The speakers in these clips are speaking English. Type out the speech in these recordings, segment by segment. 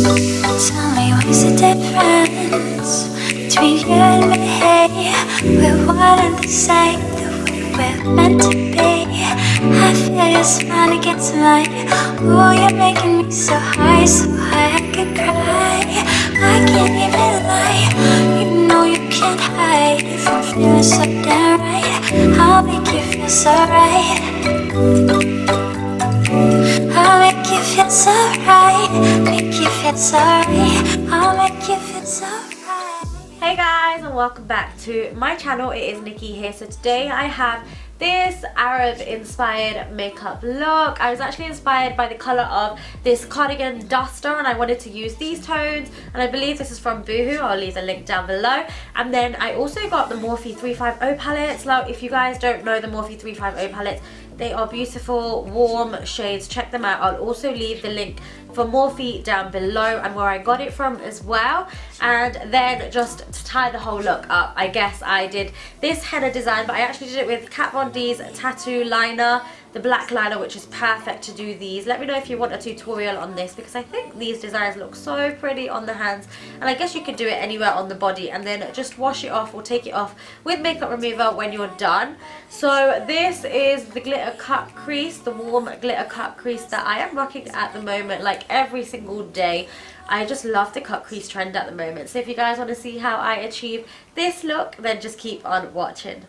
Tell me what's the difference between you and me? We're one and the same, the way we're meant to be. I feel your smile against mine. Oh, you're making me so high I could cry. I can't even lie. You know you can't hide if I'm feeling so damn right. I'll make you feel so right. I'll make you feel so right. Make you feel so right. I'll make you feel so right. Hey guys, and welcome back to my channel. It is Nikki here. So today I have this Arab inspired makeup look. I was actually inspired by the colour of this cardigan duster and I wanted to use these tones, and I believe this is from Boohoo. I'll leave the link down below. And then I also got the Morphe 350 palettes. Now if you guys don't know the Morphe 350 palettes, they are beautiful warm shades. Check them out. I'll also leave the link for Morphe down below and where I got it from as well. And then just to tie the whole look up, I guess I did this henna design, but I actually did it with Kat Von D's tattoo liner, the black liner, which is perfect to do these. Let me know if you want a tutorial on this, because I think these designs look so pretty on the hands, and I guess you could do it anywhere on the body and then just wash it off or take it off with makeup remover when you're done. So this is the glitter cut crease, the warm glitter cut crease that I am rocking at the moment, like every single day. I just love the cut crease trend at the moment. So if you guys want to see how I achieve this look, then just keep on watching.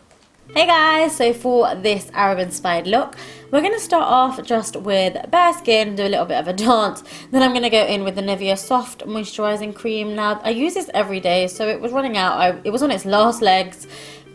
Hey guys, so for this Arab inspired look, we're going to start off just with bare skin, do a little bit of a dance. Then I'm going to go in with the NIVEA soft moisturising cream. Now I use this every day, so it was running out. It was on its last legs.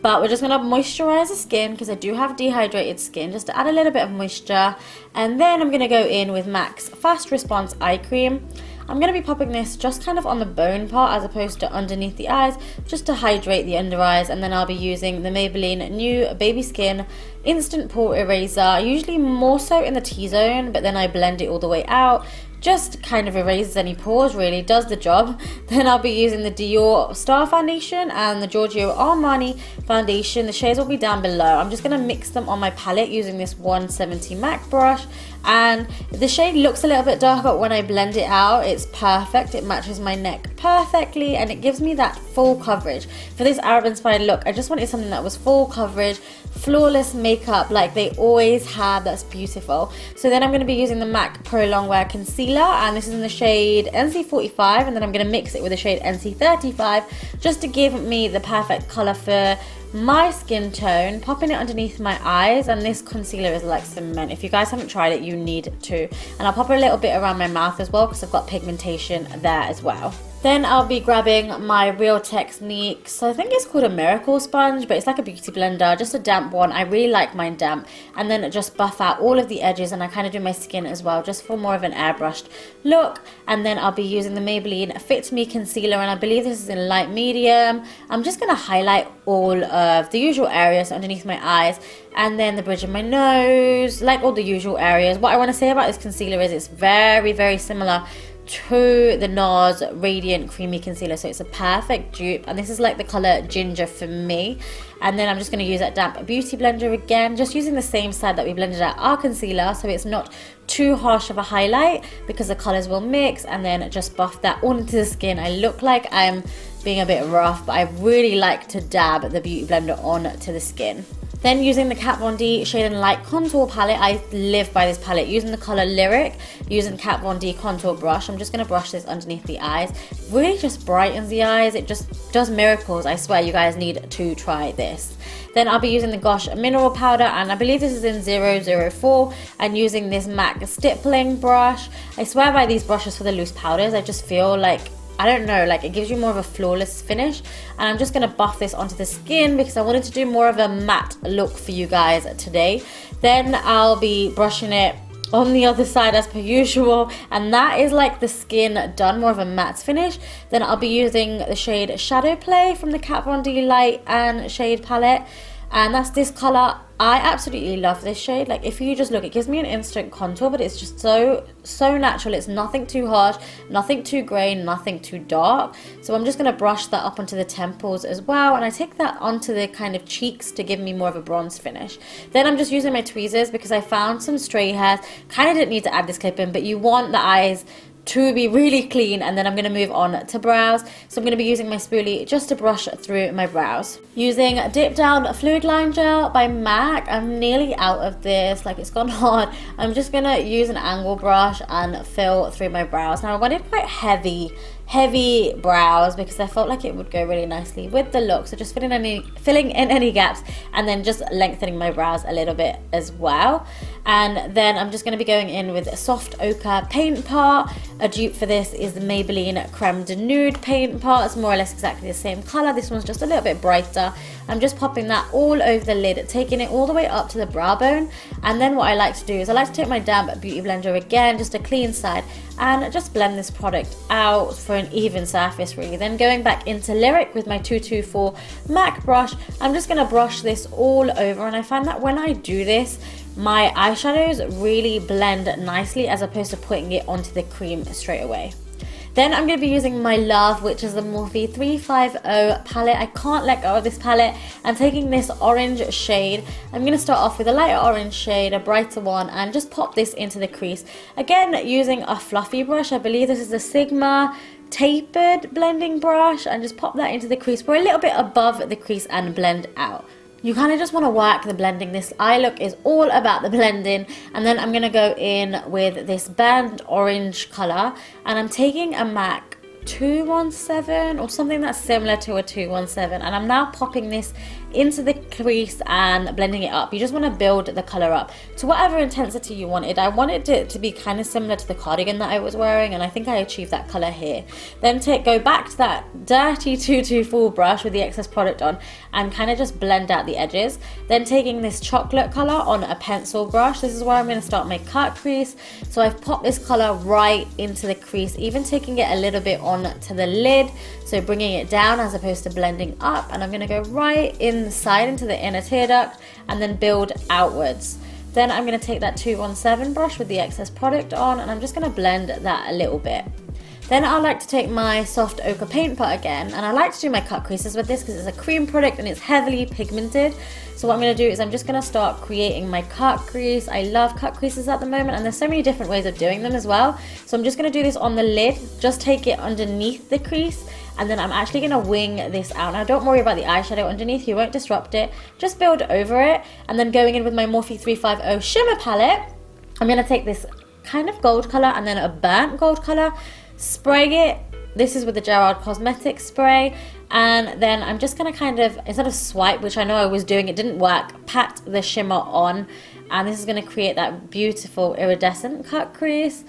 But we're just going to moisturise the skin because I do have dehydrated skin, just to add a little bit of moisture. And then I'm going to go in with MAC's Fast Response Eye Cream. I'm going to be popping this just kind of on the bone part as opposed to underneath the eyes, just to hydrate the under eyes. And then I'll be using the Maybelline new Baby Skin Instant Pore Eraser, usually more so in the T-zone, but then I blend it all the way out. Just kind of erases any pores, really does the job. Then I'll be using the DIOR Star Foundation and the GIORGIO Armani Foundation. The shades will be down below. I'm just going to mix them on my palette using this 170 MAC brush. And the shade looks a little bit darker, but when I blend it out, it's perfect. It matches my neck perfectly and it gives me that full coverage. For this Arab inspired look, I just wanted something that was full coverage, flawless makeup like they always have. That's beautiful. So then I'm going to be using the MAC Pro Longwear Concealer, and this is in the shade NC45, and then I'm going to mix it with the shade NC35 just to give me the perfect colour for my skin tone, popping it underneath my eyes. And this concealer is like cement. If you guys haven't tried it, you need to. And I'll pop it a little bit around my mouth as well because I've got pigmentation there as well. Then I'll be grabbing my Real Techniques, I think it's called a Miracle Sponge, but it's like a beauty blender, just a damp one. I really like mine damp. And then just buff out all of the edges, and I kind of do my skin as well, just for more of an airbrushed look. And then I'll be using the Maybelline Fit Me Concealer, and I believe this is in light medium. I'm just going to highlight all of the usual areas underneath my eyes, and then the bridge of my nose, like all the usual areas. What I want to say about this concealer is it's very, very similar to the NARS Radiant Creamy Concealer, so it's a perfect dupe, and this is like the colour Ginger for me. And then I'm just going to use that damp beauty blender again, just using the same side that we blended out our concealer, so it's not too harsh of a highlight because the colours will mix. And then just buff that all into the skin. I look like I'm being a bit rough, but I really like to dab the beauty blender onto the skin. Then using the Kat Von D Shade and Light Contour Palette, I live by this palette. Using the colour Lyric, using Kat Von D Contour Brush, I'm just going to brush this underneath the eyes. Really just brightens the eyes. It just does miracles. I swear you guys need to try this. Then I'll be using the Gosh Mineral Powder, and I believe this is in 004, and using this MAC Stippling Brush. I swear by these brushes for the loose powders. I just feel like, I don't know, like it gives you more of a flawless finish. And I'm just going to buff this onto the skin because I wanted to do more of a matte look for you guys today. Then I'll be brushing it on the other side as per usual, and that is like the skin done, more of a matte finish. Then I'll be using the shade Shadowplay from the Kat Von D Light and Shade palette, and that's this color. I absolutely love this shade. Like if you just look, it gives me an instant contour, but it's just so natural. It's nothing too harsh, nothing too grey, nothing too dark. So I'm just going to brush that up onto the temples as well, and I take that onto the kind of cheeks to give me more of a bronze finish. Then I'm just using my tweezers because I found some stray hairs. Kind of didn't need to add this clip in, but you want the eyes to be really clean, and then I'm going to move on to brows. So I'm going to be using my spoolie just to brush through my brows. Using Dip Down Fluidline Gel by MAC. I'm nearly out of this, like it's gone hard. I'm just going to use an angle brush and fill through my brows. Now I wanted quite heavy brows because I felt like it would go really nicely with the look, so just filling in any gaps and then just lengthening my brows a little bit as well. And then I'm just going to be going in with a soft ochre paint pot. A dupe for this is the Maybelline Creme de Nude paint pot. It's more or less exactly the same color. This one's just a little bit brighter. I'm just popping that all over the lid, taking it all the way up to the brow bone. And then what I like to do is I like to take my damp beauty blender again, just a clean side, and just blend this product out for an even surface really. Then going back into Lyric with my 224 MAC brush, I'm just going to brush this all over, and I find that when I do this, my eyeshadows really blend nicely as opposed to putting it onto the cream straight away. Then I'm going to be using my love, which is the Morphe 350 palette. I can't let go of this palette. I'm taking this orange shade. I'm going to start off with a lighter orange shade, a brighter one, and just pop this into the crease. Again, using a fluffy brush. I believe this is the Sigma tapered blending brush, and just pop that into the crease. We're a little bit above the crease and blend out. You kind of just want to work the blending. This eye look is all about the blending. And then I'm going to go in with this burnt orange color, and I'm taking a MAC 217 or something that's similar to a 217, and I'm now popping this into the crease and blending it up. You just want to build the color up to whatever intensity you wanted. I wanted it to be kind of similar to the cardigan that I was wearing, and I think I achieved that color here. Then go back to that dirty 224 brush with the excess product on and kind of just blend out the edges. Then taking this chocolate color on a pencil brush, this is where I'm going to start my cut crease. So I've popped this color right into the crease, even taking it a little bit on to the lid, so bringing it down as opposed to blending up. And I'm going to go right inside into the inner tear duct and then build outwards. Then I'm going to take that 217 brush with the excess product on, and I'm just going to blend that a little bit. Then I like to take my soft ochre paint pot again, and I like to do my cut creases with this because it's a cream product and it's heavily pigmented. So what I'm going to do is I'm just going to start creating my cut crease. I love cut creases at the moment, and there's so many different ways of doing them as well. So I'm just going to do this on the lid, just take it underneath the crease, and then I'm actually going to wing this out. Now don't worry about the eyeshadow underneath, you won't disrupt it, just build over it. And then going in with my Morphe 350 shimmer palette, I'm going to take this kind of gold color and then a burnt gold color, spray it. This is with the Gerard Cosmetics spray, and then I'm just going to kind of, instead of swipe, which I know I was doing, it didn't work, pat the shimmer on, and this is going to create that beautiful iridescent cut crease.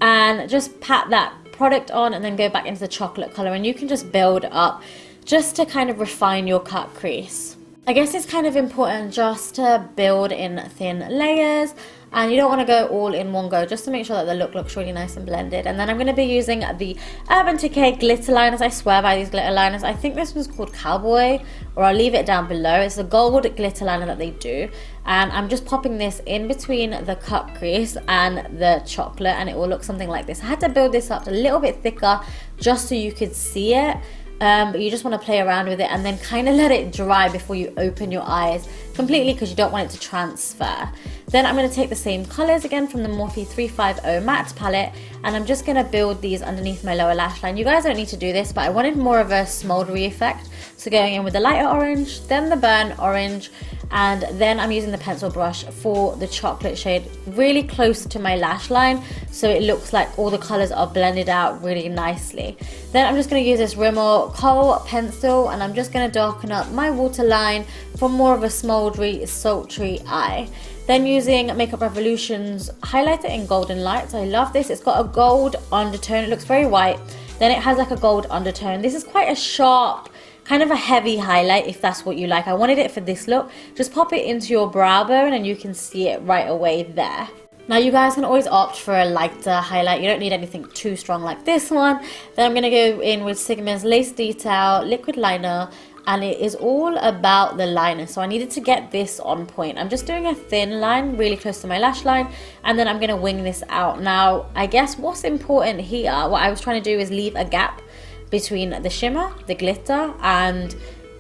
And just pat that product on and then go back into the chocolate color, and you can just build up just to kind of refine your cut crease. I guess it's kind of important just to build in thin layers, and you don't want to go all in one go, just to make sure that the look looks really nice and blended. And then I'm going to be using the Urban Decay glitter liners. I swear by these glitter liners. I think this one's called Cowboy, or I'll leave it down below. It's a gold glitter liner that they do, and I'm just popping this in between the cut crease and the chocolate, and it will look something like this. I had to build this up a little bit thicker just so you could see it. But you just want to play around with it and then kind of let it dry before you open your eyes completely, because you don't want it to transfer. Then I'm going to take the same colors again from the Morphe 350 matte palette, and I'm just going to build these underneath my lower lash line. You guys don't need to do this, but I wanted more of a smoldery effect, so going in with the lighter orange, then the burnt orange, and then I'm using the pencil brush for the chocolate shade really close to my lash line, so it looks like all the colors are blended out really nicely. Then I'm just going to use this Rimmel Kohl pencil, and I'm just going to darken up my waterline for more of a smoldery, sultry eye. Then using Makeup Revolution's highlighter in Golden Lights. I love this. It's got a gold undertone. It looks very white. Then it has like a gold undertone. This is quite a sharp, kind of a heavy highlight if that's what you like. I wanted it for this look. Just pop it into your brow bone and you can see it right away there. Now you guys can always opt for a lighter highlight. You don't need anything too strong like this one. Then I'm going to go in with Sigma's Lace Detail Liquid Liner, and it is all about the liner. So I needed to get this on point. I'm just doing a thin line really close to my lash line, and then I'm going to wing this out. Now I guess what's important here, what I was trying to do is leave a gap between the shimmer, the glitter, and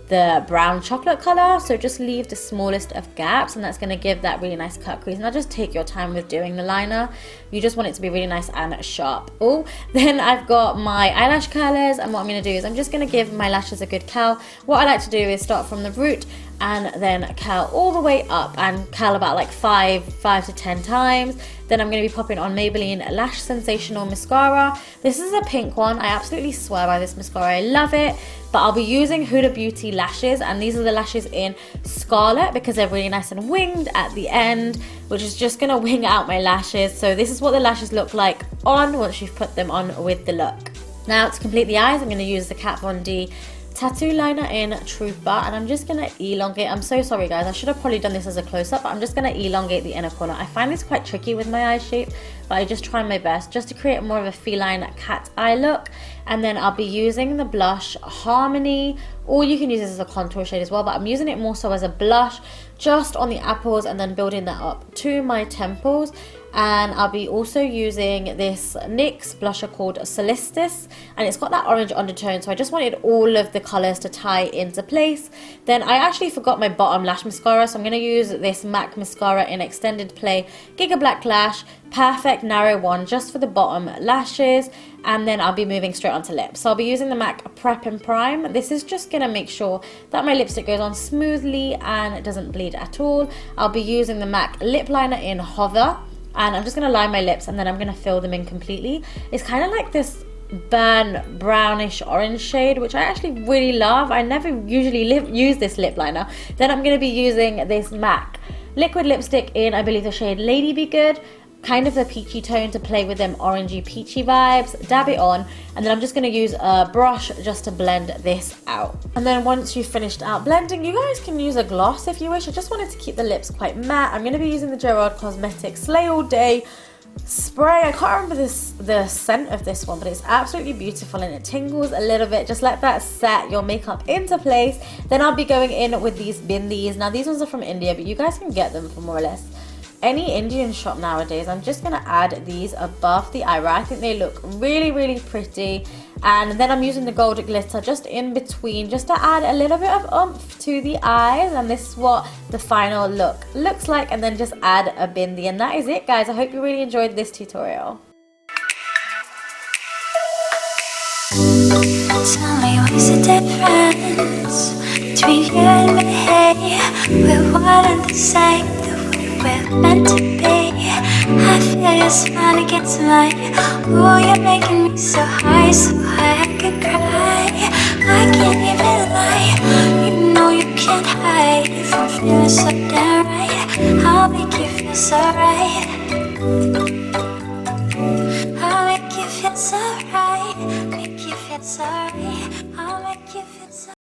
the brown chocolate color, so just leave the smallest of gaps, and that's going to give that really nice cut crease. Now just take your time with doing the liner, you just want it to be really nice and sharp. Oh, then I've got my eyelash curlers, and what I'm going to do is I'm just going to give my lashes a good curl. What I like to do is start from the root and then curl all the way up, and curl about like 5 to 10 times. Then I'm going to be popping on Maybelline Lash Sensational mascara. This is a pink one. I absolutely swear by this mascara. I love it. But I'll be using Huda Beauty lashes, and these are the lashes in Scarlet because they're really nice and winged at the end, which is just going to wing out my lashes. So this is what the lashes look like on once you've put them on with the look. Now to complete the eyes, I'm going to use the Kat Von D tattoo liner in Trooper, and I'm just going to elongate. I'm so sorry guys, I should have probably done this as a close-up, but I'm just going to elongate the inner corner. I find this quite tricky with my eye shape, but I just try my best just to create more of a feline cat eye look. And then I'll be using the blush Harmony, or you can use this as a contour shade as well, but I'm using it more so as a blush just on the apples and then building that up to my temples. And I'll be also using this NYX blusher called Solstice, and it's got that orange undertone, so I just wanted all of the colours to tie into place. Then I actually forgot my bottom lash mascara, so I'm going to use this MAC mascara in Extended Play Giga Black Lash, perfect narrow one just for the bottom lashes. And then I'll be moving straight onto lips. So I'll be using the MAC Prep and Prime. This is just going to make sure that my lipstick goes on smoothly and it doesn't bleed at all. I'll be using the MAC lip liner in Hover, and I'm just going to line my lips and then I'm going to fill them in completely. It's kind of like this burn brownish orange shade, which I actually really love. I never usually use this lip liner. Then I'm going to be using this MAC liquid lipstick in, I believe, the shade Lady Be Good, kind of a peachy tone to play with them orangey peachy vibes. Dab it on, and then I'm just going to use a brush just to blend this out. And then once you've finished out blending, you guys can use a gloss if you wish. I just wanted to keep the lips quite matte. I'm going to be using the GIORGIO Cosmetics Slay All Day spray. I can't remember the scent of this one, but it's absolutely beautiful and it tingles a little bit. Just let that set your makeup into place. Then I'll be going in with these bindis. Now these ones are from India, but you guys can get them for more or less any Indian shop nowadays. I'm just going to add these above the eyebrow. I think they look really, really pretty. And then I'm using the gold glitter just in between, just to add a little bit of oomph to the eyes. And this is what the final look looks like. And then just add a bindi. And that is it, guys. I hope you really enjoyed this tutorial. Tell me what's the difference between you and me? We're one and the same, we're meant to be. I feel your smile against mine. Oh, you're making me so high I could cry. I can't even lie. You know you can't hide from feeling so damn right. I'll make you feel so right. I'll make you feel so right. Make you feel so right. I'll make you feel so